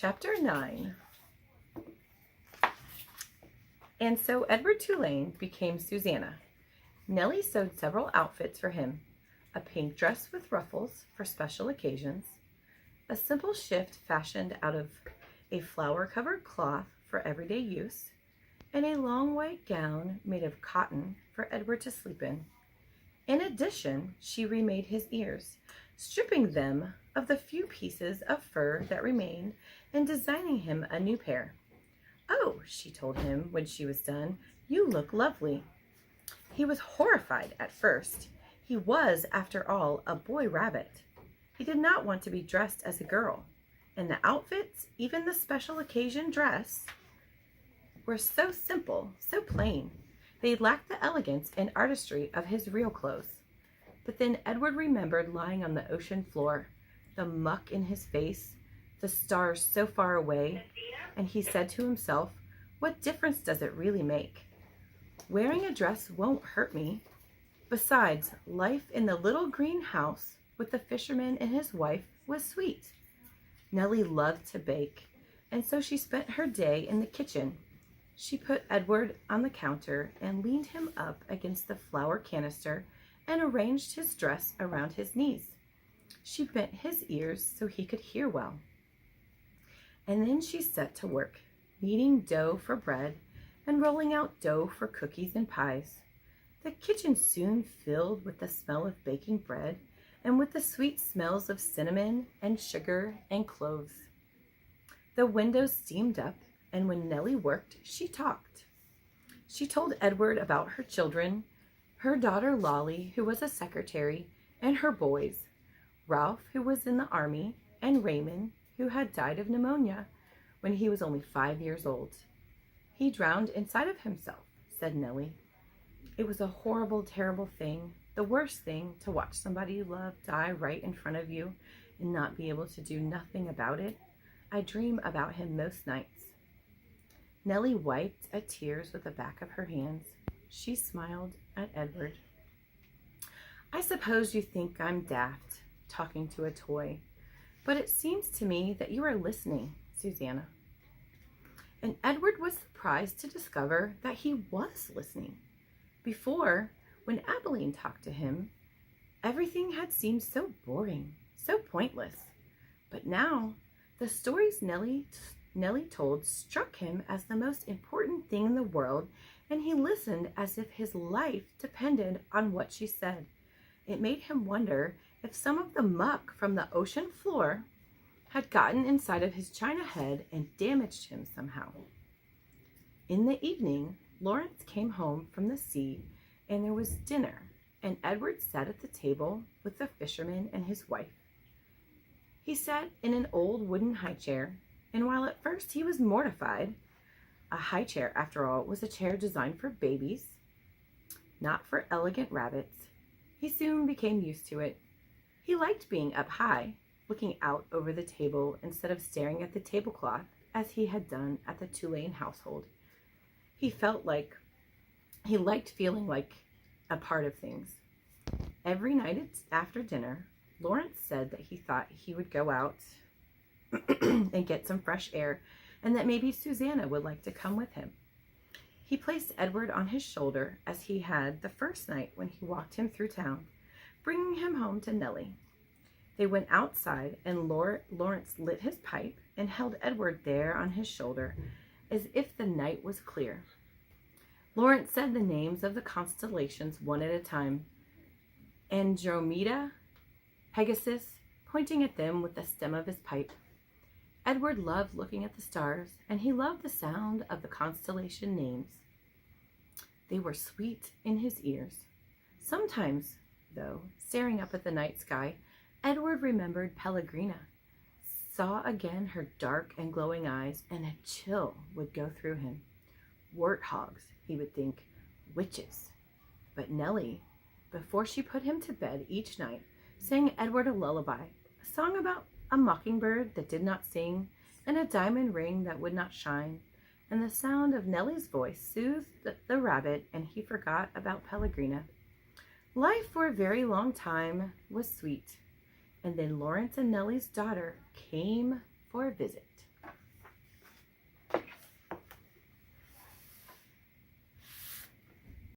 Chapter 9. And so Edward Tulane became Susanna. Nellie sewed several outfits for him: a pink dress with ruffles for special occasions, a simple shift fashioned out of a flower-covered cloth for everyday use, and a long white gown made of cotton for Edward to sleep in. In addition, she remade his ears, stripping them of the few pieces of fur that remained and designing him a new pair. "Oh," she told him when she was done, "you look lovely." He was horrified at first. He was, after all, a boy rabbit. He did not want to be dressed as a girl, and the outfits, even the special occasion dress, were so simple, so plain. They lacked the elegance and artistry of his real clothes. But then Edward remembered lying on the ocean floor, the muck in his face, the stars so far away, and he said to himself, "What difference does it really make? Wearing a dress won't hurt me. Besides, life in the little green house with the fisherman and his wife was sweet." Nellie loved to bake, and so she spent her day in the kitchen. She put Edward on the counter and leaned him up against the flour canister and arranged his dress around his knees. She bent his ears so he could hear well. And then she set to work, kneading dough for bread and rolling out dough for cookies and pies. The kitchen soon filled with the smell of baking bread and with the sweet smells of cinnamon and sugar and cloves. The windows steamed up, and when Nellie worked, she talked. She told Edward about her children, her daughter Lolly, who was a secretary, and her boys, Ralph, who was in the army, and Raymond, who had died of pneumonia when he was only 5 years old. "He drowned inside of himself," said Nellie. "It was a horrible, terrible thing, the worst thing, to watch somebody you love die right in front of you and not be able to do nothing about it. I dream about him most nights." Nellie wiped at tears with the back of her hands. She smiled at Edward. "I suppose you think I'm daft, talking to a toy, but it seems to me that you are listening, Susanna." And Edward was surprised to discover that he was listening. Before, when Abilene talked to him, everything had seemed so boring, so pointless. But now, the stories Nellie told struck him as the most important thing in the world, and he listened as if his life depended on what she said. It made him wonder if some of the muck from the ocean floor had gotten inside of his china head and damaged him somehow. In the evening, Lawrence came home from the sea, and there was dinner, and Edward sat at the table with the fisherman and his wife. He sat in an old wooden high chair, and while at first he was mortified, a high chair, after all, was a chair designed for babies, not for elegant rabbits, he soon became used to it. He liked being up high, looking out over the table instead of staring at the tablecloth as he had done at the Tulane household. He liked feeling like a part of things. Every night after dinner, Lawrence said that he thought he would go out and get some fresh air, and that maybe Susanna would like to come with him. He placed Edward on his shoulder as he had the first night when he walked him through town, bringing him home to Nellie. They went outside, and Lawrence lit his pipe and held Edward there on his shoulder as if the night was clear. Lawrence said the names of the constellations one at a time: Andromeda, Pegasus, pointing at them with the stem of his pipe. Edward loved looking at the stars, and he loved the sound of the constellation names. They were sweet in his ears. Sometimes, though, staring up at the night sky, Edward remembered Pellegrina, saw again her dark and glowing eyes, and a chill would go through him. Warthogs, he would think, witches. But Nellie, before she put him to bed each night, sang Edward a lullaby, a song about a mockingbird that did not sing, and a diamond ring that would not shine, and the sound of Nellie's voice soothed the rabbit, and he forgot about Pellegrina. Life for a very long time was sweet, and then Lawrence and Nellie's daughter came for a visit.